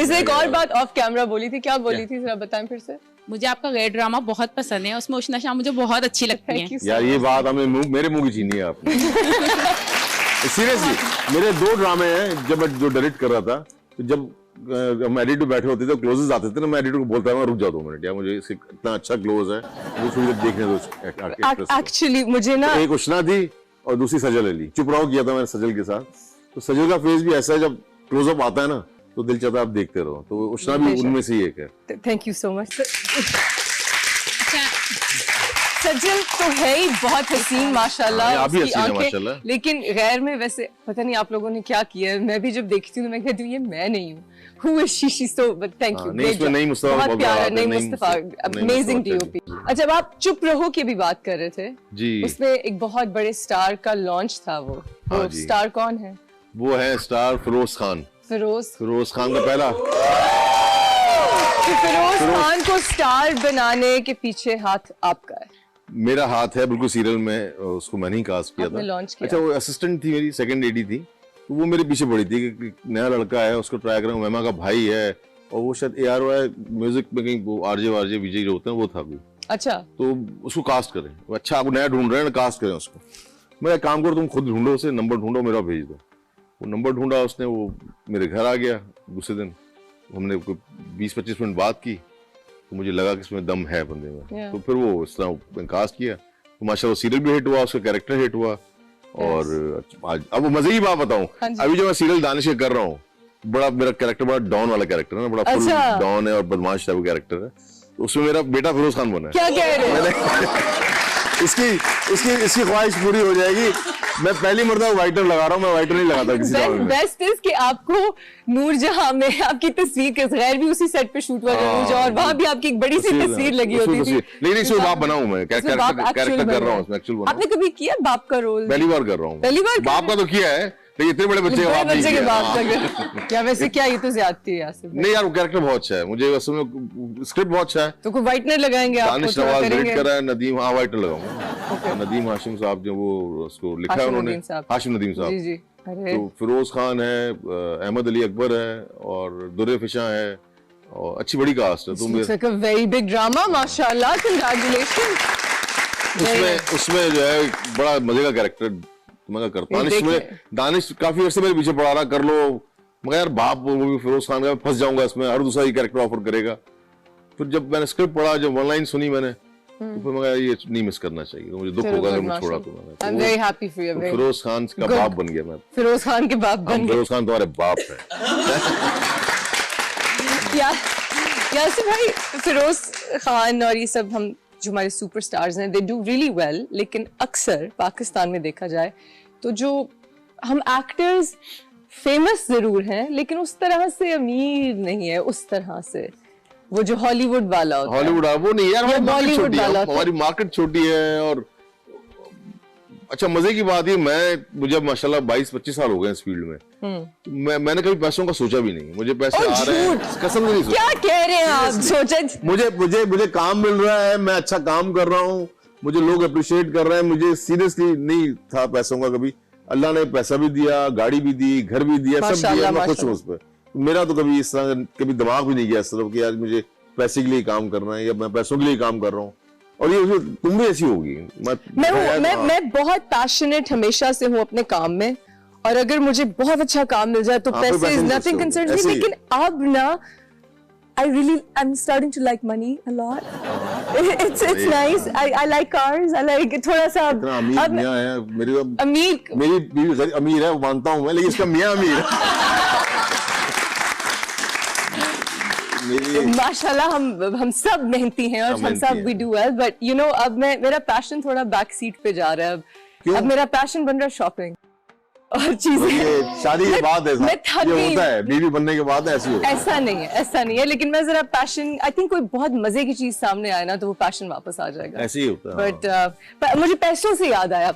वैसे एक और बात ऑफ कैमरा बोली थी, क्या बोली थी जरा बताएं फिर से? मुझे आपका गैर ड्रामा बहुत पसंद है, उसमें उष्णा शाह मुझे बहुत अच्छी लगती है। यार ये बात हमें मेरे मुंह की छीनी है आपने। सीरियसली मेरे 2 ड्रामे हैं जब मैं जो डायरेक्ट कर रहा था, तो जब हम एडिट पे बैठे होते थे, क्लोजेस आते थे ना, मैं एडिटर को बोलता था रुक जाओ 2 मिनट, या मुझे इससे इतना अच्छा क्लोज है, मुझे थोड़ी देर देखने दो। एक्चुअली मुझे ना एक उष्णा थी और दूसरी सजल अली, चुप रहो किया था मैंने सजल के साथ। तो सजल का फेस भी ऐसा है, जब क्लोजअप आता है ना तो दिल चाहता है आप देखते रहो, तो उष्णा भी उनमें से ही एक है। Thank you so much. सजल तो है ही बहुत हसीन माशाल्लाह, आप भी उसकी हसीन हैं आंखें, माशाल्लाह। लेकिन गैर में वैसे पता नहीं आप लोगों ने क्या किया है, मैं भी जब देखती हूँ तो मैं कहती हूँ ये मैं नहीं हूँ। Who is she? She's so, but thank you. नहीं, इसमें नहीं मुस्तफा बहुत प्यारा, नहीं नहीं मुस्तफा, amazing DOP। अच्छा, अब आप चुप रहो की भी बात कर रहे थे जी, उसमें एक बहुत बड़े स्टार का लॉन्च था, वो स्टार कौन है? वो है स्टार फिरोज खान। फिरोज खान का पहला। फिरोज खान को स्टार बनाने के पीछे हाथ आपका है? मेरा हाथ है बिल्कुल, सीरियल में उसको मैंने ही कास्ट किया था। लॉन्च किया। अच्छा, वो असिस्टेंट थी मेरी, सेकंड एडी थी, तो वो मेरे पीछे पड़ी थी कि नया लड़का है, उसको ट्राई करेंगे, मेमा का भाई है, और वो शायद ARY म्यूजिक में कहीं वो RJ विजय होते हैं, वो था कोई। अच्छा, तो उसको कास्ट करें। अच्छा, आप नया ढूंढ रहे हैं, कास्ट करें उसको। मैं एक काम करो, तुम खुद ढूंढो उसे, नंबर ढूंढो, मेरा भेज दो। वो नंबर ढूंढा उसने, वो मेरे घर आ गया दूसरे दिन, हमने 20-25 मिनट बात की, तो मुझे लगा कि इसमें दम है बंदे में। तो फिर वो इस तरह कास्ट किया, तो माशाल्लाह सीरियल भी हिट हुआ, उसका कैरेक्टर हिट हुआ। और आज अब मजे की बात बताऊं, अभी जो मैं सीरियल दानिश का कर रहा हूँ, बड़ा मेरा कैरेक्टर बड़ा डॉन वाला कैरेक्टर है ना, बड़ा फुल डॉन है और बदमाश टाइप का कैरेक्टर है, तो उसमें मेरा बेटा फिरोज खान बना है। क्या कह रहे हैं? इसकी ख्वाहिश पूरी हो जाएगी। मैं पहली मर्तबा वाइटर लगा रहा हूँ, मैं वाइटर नहीं लगाता किसी ड्रामे में। बेस्ट इज कि आपको नूरजहां में आपकी तस्वीर के गैर भी उसी सेट पे शूट हुआ नूरजहां, और वहां भी आपकी एक बड़ी सी तस्वीर लगी होती थी। लेकिन इसमें बाप बना हूं मैं, कैरेक्टर कर रहा हूँ इसमें, एक्चुअल बना। आपने कभी किया बाप का रोल? पहली बार कर रहा हूँ। पहली बार बाप का तो किया है, लेकिन इतने बड़े बच्चे के बाप का क्या? वैसे क्या ये तो ज्यादती है यासिर भाई। नहीं यार, वो कैरेक्टर बहुत अच्छा है, मुझे असल में स्क्रिप्ट बहुत अच्छा है। तो कोई वाइटनर लगाएंगे आप? दानिश नवाज डायरेक्ट कर रहा है, नदीम, हाँ वाइटर लगाऊंगा। नदीम हाशिम साहब जो वो उसको लिखा है उन्होंने, हाशिम नदीम साहब जी जी। तो फिरोज खान है, अहमद अली अकबर है, और दुर्रे फिशा है, और अच्छी बड़ी कास्ट है। तो वेरी बिग ड्रामा माशाल्लाह, कांग्रेचुलेशन। उसमें जो है बड़ा मजे का कैरेक्टर मैं करता हूँ। दानिश काफी अर्से मेरे पीछे पड़ा रहा, कर लो, मगर यार बाप वो भी फिरोज खान का, फंस जाऊंगा इसमें, हर दूसरा ही कैरेक्टर ऑफर करेगा। फिर जब मैंने स्क्रिप्ट पढ़ा, जब 1 लाइन सुनी मैंने, तो फिर मैं ये नहीं मिस करना चाहिए, तो मुझे दुख होगा अगर मैं छोड़ा तो। I am very happy for you. Firoz Khan का बाप बन गया मैं। फिरोज खान के बाप बन गए। फिरोज खान तुम्हारे बाप है। यासिर भाई, फिरोज खान और ये सब हम जो हमारे सुपरस्टार्स हैं, दे डू रियली वेल, लेकिन अक्सर पाकिस्तान में देखा जाए तो जो हम एक्टर्स फेमस जरूर हैं, लेकिन उस तरह से अमीर नहीं है, उस तरह से वो जो हॉलीवुड वाला होता है। हॉलीवुड वो नहीं यार, बॉलीवुड वाला, हमारी मार्केट छोटी है। और अच्छा, मजे की बात ये, मुझे माशाल्लाह 22-25 साल हो गए इस फील्ड में, मैंने कभी पैसों का सोचा भी नहीं। मुझे पैसे आ रहे हैं, कसम से नहीं सोचा। क्या कह रहे हैं आप? सोचा मुझे काम मिल रहा है, मैं अच्छा काम कर रहा हूँ, मुझे लोग अप्रिशिएट कर रहे हैं, मुझे सीरियसली नहीं था पैसों का कभी। अल्लाह ने पैसा भी दिया, गाड़ी भी दी, घर भी दिया, सब दिया, मैं खुश हूँ उस पर। मेरा तो कभी इस तरह कभी दिमाग भी नहीं गया इस तरफ कि आज मुझे पैसे के लिए काम करना है या मैं पैसों के लिए काम कर रहा हूँ। और ये तुम भी ऐसी होगी। मैं बहुत पैशनेट हमेशा से हूँ अपने काम में, और अगर मुझे बहुत अच्छा काम मिल जाए तो पैसे इज नथिंग कंसर्न्स मी। लेकिन अब ना I'm starting to like money a lot. It's nice. I like cars. I like थोड़ा सा। अमीर मियाँ है मेरी बीवी अमीर है, मानता हूँ मैं, लेकिन इसका मियाँ अमीर है। माशाल्लाह हम सब मेहनती हैं और हम सब we do well, but you know अब मेरा पैशन थोड़ा बैक सीट पे जा रहा है। अब मेरा पैशन बन रहा है शॉपिंग और चीजें। शादी के बाद ये होता है, बीवी बनने के बाद ऐसी होता है। ऐसा नहीं है, लेकिन मैं जरा पैशन, आई थिंक कोई बहुत मजे की चीज सामने आए ना तो वो पैशन वापस आ जाएगा। ऐसे ही होता है। बट मुझे पैसों से याद आया,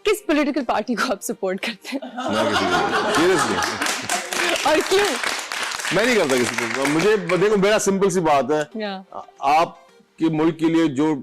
किस पॉलिटिकल पार्टी को आप सपोर्ट करते हैं? और क्यों? मैं नहीं करता किसी को। मुझे देखो, मेरा सिंपल सी बात है, आपके मुल्क के लिए जो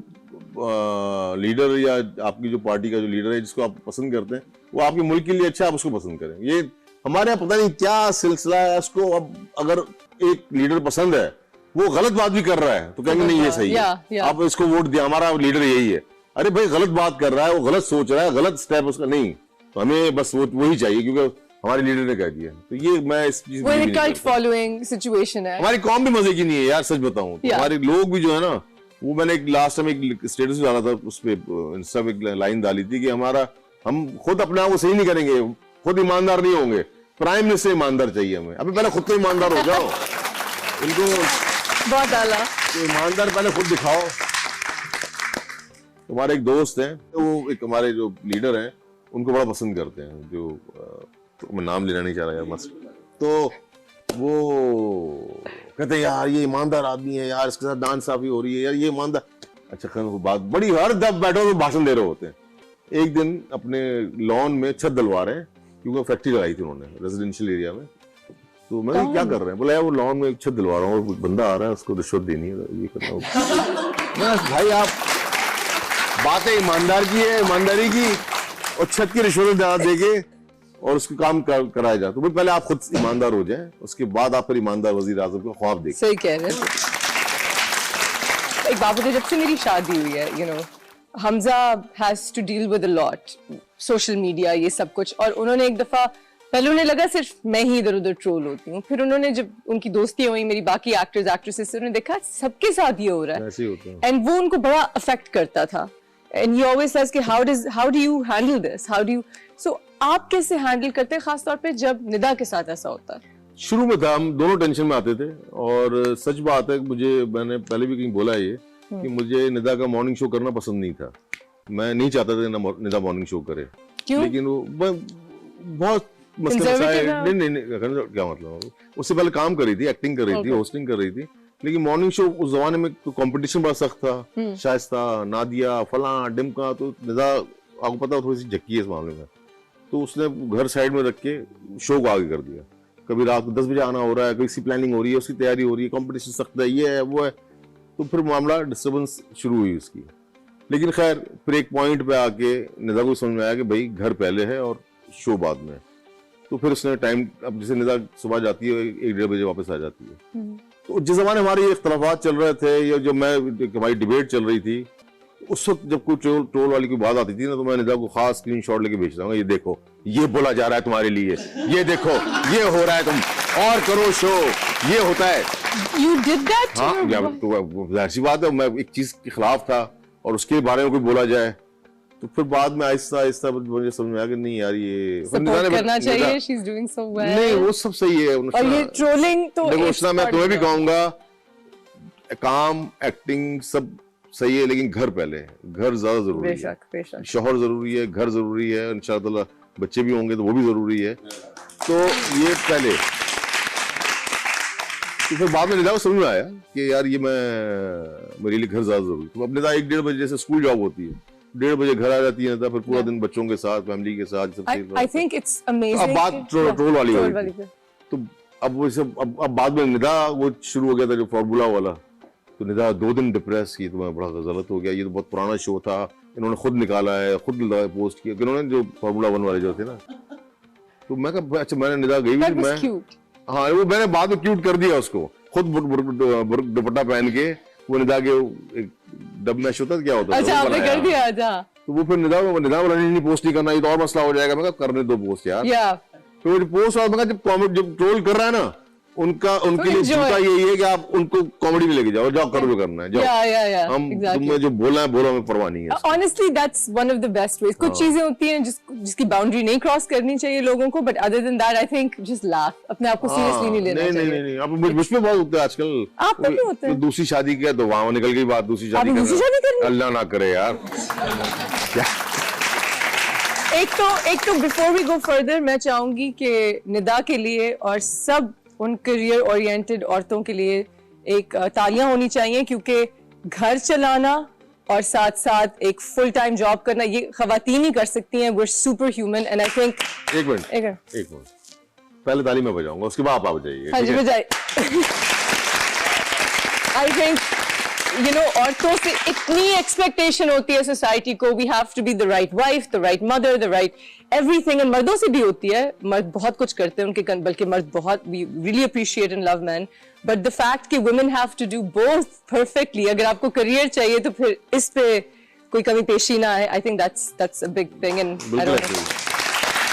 लीडर या आपकी जो पार्टी का जो लीडर है जिसको आप पसंद करते हैं, वो आपके मुल्क के लिए अच्छा, आप उसको पसंद करें। ये हमारे यहाँ पता नहीं क्या सिलसिला है, उसको अब अगर एक लीडर पसंद है, वो गलत बात भी कर रहा है तो कहेंगे नहीं ये सही है, आप इसको वोट दिया, हमारा लीडर यही है। अरे भाई गलत बात कर रहा है, वो गलत सोच रहा है, गलत स्टेप उसका नहीं, तो हमें बस वही चाहिए क्योंकि हमारे लीडर ने कह दिया। तो ये मैं इस चीज वो एक कल्ट फॉलोइंग सिचुएशन है। हमारी कौम भी मजे की नहीं है यार, सच बताऊं तो हमारे लोग भी जो है ना, वो मैंने एक लास्ट टाइम एक स्टेटस डाला था, उस पे इंस्टा पे एक लाइन डाली थी कि हम खुद अपने आप को सही नहीं करेंगे, खुद ईमानदार नहीं होंगे, प्राइम मिनिस्टर ईमानदार चाहिए हमें। अभी पहले खुद तो ईमानदार हो जाओ, इनको बहुत आला, तो ईमानदार पहले खुद दिखाओ। हमारे एक दोस्त हैं, वो एक हमारे जो लीडर हैं उनको बड़ा पसंद करते हैं, जो तो मैं नाम लेना नहीं चाह रहा यार मस्त, तो वो कहते हैं यार ये ईमानदार आदमी है यार, इसके साथ नाइंसाफी हो रही है यार, ये ईमानदार। अच्छा खैर वो बात बड़ी, हर जब बैठो तो भाषण दे रहे होते हैं। एक दिन अपने लॉन में छत डलवा रहे हैं क्योंकि फैक्ट्री लगाई थी उन्होंने रेजिडेंशियल एरिया में, तो मैं क्या कर रहे हैं, बोला यार वो लॉन में एक छत दिलवा रहा हूँ, और बंदा आ रहा है उसको रिश्वत देनी है, ये करना। भाई आप बात है ईमानदार की है, ईमानदारी की, और छत की रिश्वत देके और उसको काम कराया जाए। तो पहले आप खुद ईमानदार हो जाए, उसके बाद आप फिर ईमानदार वजीर आजम का ख्वाब देखें। सही कह रहे हैं। एक बाबू थे, जब से मेरी शादी हुई है, you know, Hamza has to deal with a lot, social media ये सब कुछ, और उन्होंने एक दफा, पहले उन्हें लगा सिर्फ मैं ही इधर उधर ट्रोल होती हूँ, फिर उन्होंने जब उनकी दोस्ती हुई मेरी बाकी एक्टर्स एक्ट्रेसेस से, उन्होंने देखा सबके साथ ये हो रहा है, एंड वो उनको बड़ा अफेक्ट करता था। And he always says कि how do you handle this? How do you, so आप कैसे हैंडल करते हैं खास तौर पे जब निदा के साथ ऐसा होता है? शुरू में था, हम दोनों टेंशन में आते थे, और सच बात है मैंने पहले भी कहीं बोला है ये कि मुझे निदा का मॉर्निंग शो करना पसंद नहीं था, मैं नहीं चाहता था निदा मॉर्निंग शो करे। क्यों? लेकिन वो बहुत नहीं क्या मतलब, उससे पहले काम कर रही थी, एक्टिंग कर रही थी, होस्टिंग कर रही थी, लेकिन मॉर्निंग शो उस जमाने में तो कंपटीशन बड़ा सख्त था, शाइस्ता, नादिया, फला, डिम्का, तो निदा आपको पता थोड़ी सी झक्की है इस मामले में, तो उसने घर साइड में रख के शो को आगे कर दिया। कभी रात को 10 बजे आना हो रहा है, कभी सी प्लानिंग हो रही है, उसकी तैयारी हो रही है, कंपटीशन सख्त है, ये है वो है, तो फिर मामला डिस्टर्बेंस शुरू हुई उसकी। लेकिन खैर फिर एक पॉइंट पे आके निदा को समझ में आया कि भाई घर पहले है और शो बाद में, तो फिर उसने टाइम, अब जैसे निदा सुबह जाती है 1-1:30 बजे वापस आ जाती है, तो जिस जमाने हमारे ये इख्तलाफात चल रहे थे, या जब हमारी डिबेट चल रही थी, उस वक्त जब कोई ट्रोल वाली कोई बात आती थी ना, तो मैं निदा को खास स्क्रीनशॉट लेके भेजता हूँ, ये देखो ये बोला जा रहा है तुम्हारे लिए, ये देखो ये हो रहा है, तुम और करो शो, ये होता है। You did that? हाँ, तो जाहिर सी बात है, मैं एक चीज के खिलाफ था और उसके बारे में कोई बोला जाए, तो फिर बाद में आहिस्ता आहिस्ता मुझे समझ में आया कि नहीं यार ये सपोर्ट करना चाहिए, she's doing so well। नहीं वो सब सही है, और ये ट्रोलिंग तो देखो उसना मैं तुम्हें भी कहूंगा, काम एक्टिंग सब सही है, लेकिन घर पहले है, घर ज्यादा जरूरी है। बेशक शौहर जरूरी है, घर जरूरी है, इंशाअल्लाह बच्चे भी होंगे तो वो भी जरूरी है, तो ये पहले। तो फिर बाद में निदा को समझ में आया कि यार ये मेरे लिए घर ज्यादा जरूरी। तो अब निदा 1-1:30 बजे जैसे स्कूल जॉब होती है, 1:30 बजे घर आ जाती है, फिर पूरा दिन बच्चों के साथ, फैमिली के साथ सब। I think it's amazing। अब बात ट्रोल वाली हो गई, तो अब वो सब अब बाद में निदा वो शुरू हो गया था जो फॉर्मूला वाला, तो निदा 2 दिन डिप्रेस की, तो मैं बड़ा गलत हो गया, ये तो बहुत पुराना शो था, इन्होंने खुद निकाला है, खुद पोस्ट किया, इन्होंने जो फॉर्मूला 1 वाले जो थे ना, तो मैं कहा अच्छा, मैंने निदा गई भी, मैं हाँ वो मैंने बाद में क्यूट कर दिया उसको, खुद दुपट्टा पहन के, वो निदा के एक डब मैच होता क्या होता है, अच्छा आपने कर दिया। अच्छा तो वो फिर निदा वाला नहीं पोस्ट नहीं करना, ये तो और मसला हो जाएगा, मैं कहा करने दो पोस्ट यार, तो पोस्ट, और मैं जब ट्रोल कर रहा है ना उनके लिए जूता यही है कि आप उनको कॉमेडी में लेके जाओ, जाओ करो जो करना है, जाओ हम तुमने जो बोला है बोलो, हमें परवाह नहीं है। Honestly that's one of the best ways। कुछ चीजें होती हैं जिसकी बाउंड्री नहीं क्रॉस करनी चाहिए लोगों को, but other than that I think just laugh, अपने आप को सीरियसली नहीं लेना चाहिए। नहीं अब मुझ पे बहुत होता है आजकल, आप पे भी होता है, दूसरी शादी किया तो वहां निकल गई बात, दूसरी शादी करना, अल्लाह ना करे यार। एक तो बिफोर वी गो फर्दर, मैं चाहूंगी कि निदा के लिए और सब उन करियर ओरिएंटेड औरतों के लिए एक तालियां होनी चाहिए, क्योंकि घर चलाना और साथ साथ एक फुल टाइम जॉब करना ये खवातीन ही कर सकती हैं। we're super human and I think एक मिनट पहले ताली मैं बजाऊंगा, उसके बाद आप बजाइए। हाँ जी बजाइए। I think यू नो औरतों से इतनी एक्सपेक्टेशन होती है सोसाइटी को, we have to be the right wife, the right mother, the right everything, and मर्दों से भी होती है, मर्द बहुत कुछ करते हैं उनके, बल्कि मर्द बहुत, we really appreciate and love man, but the fact कि women have to do both perfectly, अगर आपको करियर चाहिए तो फिर इस पे कोई कमी पेशी ना आए, I think that's a big thing, and I don't know,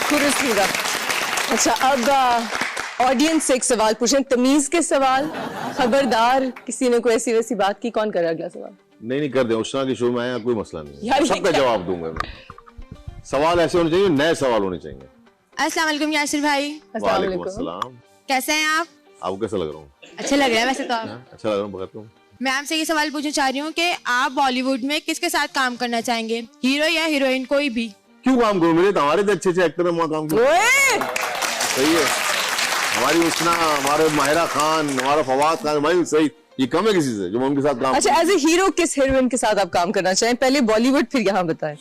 course to that. अच्छा, अब ऑडियंस से एक सवाल पूछें, तमीज के सवाल, खबरदार किसी ने कोई ऐसी वैसी बात की, कौन करेगा अगला सवाल? नहीं कर दे, उषा के शो में आया, कोई मसला नहीं यार है, ये सबका क्या? जवाब दूंगा मैं। सवाल ऐसे होने चाहिए, नए सवाल होने चाहिए। अस्सलाम वालेकुम यासिर भाई, अस्सलाम वालेकुम वालेकुम। अस्सलाम। कैसे हैं आप? आपको कैसा लग रहा हूँ? अच्छे लग रहे हैं वैसे तो आप। अच्छा लग रहा हूँ, बताता हूँ। मैं आपसे ये सवाल पूछना चाह रही हूँ कि आप बॉलीवुड में किसके साथ काम करना चाहेंगे, हीरो या हीरोइन, कोई भी? क्यों काम करूँ, मेरे तो हमारे तो अच्छे एक्टर हैं, वहाँ काम करूँ। ओए! सही है, हमारी उसना, हमारे माहिरा खान, हमारा फवाद खान, हमारी सही, ये कम है किसी से जो मैं उनके साथ काम। अच्छा, एज ए हीरो किस हीरोइन के साथ आप काम करना चाहें? पहले बॉलीवुड फिर यहाँ बताएं।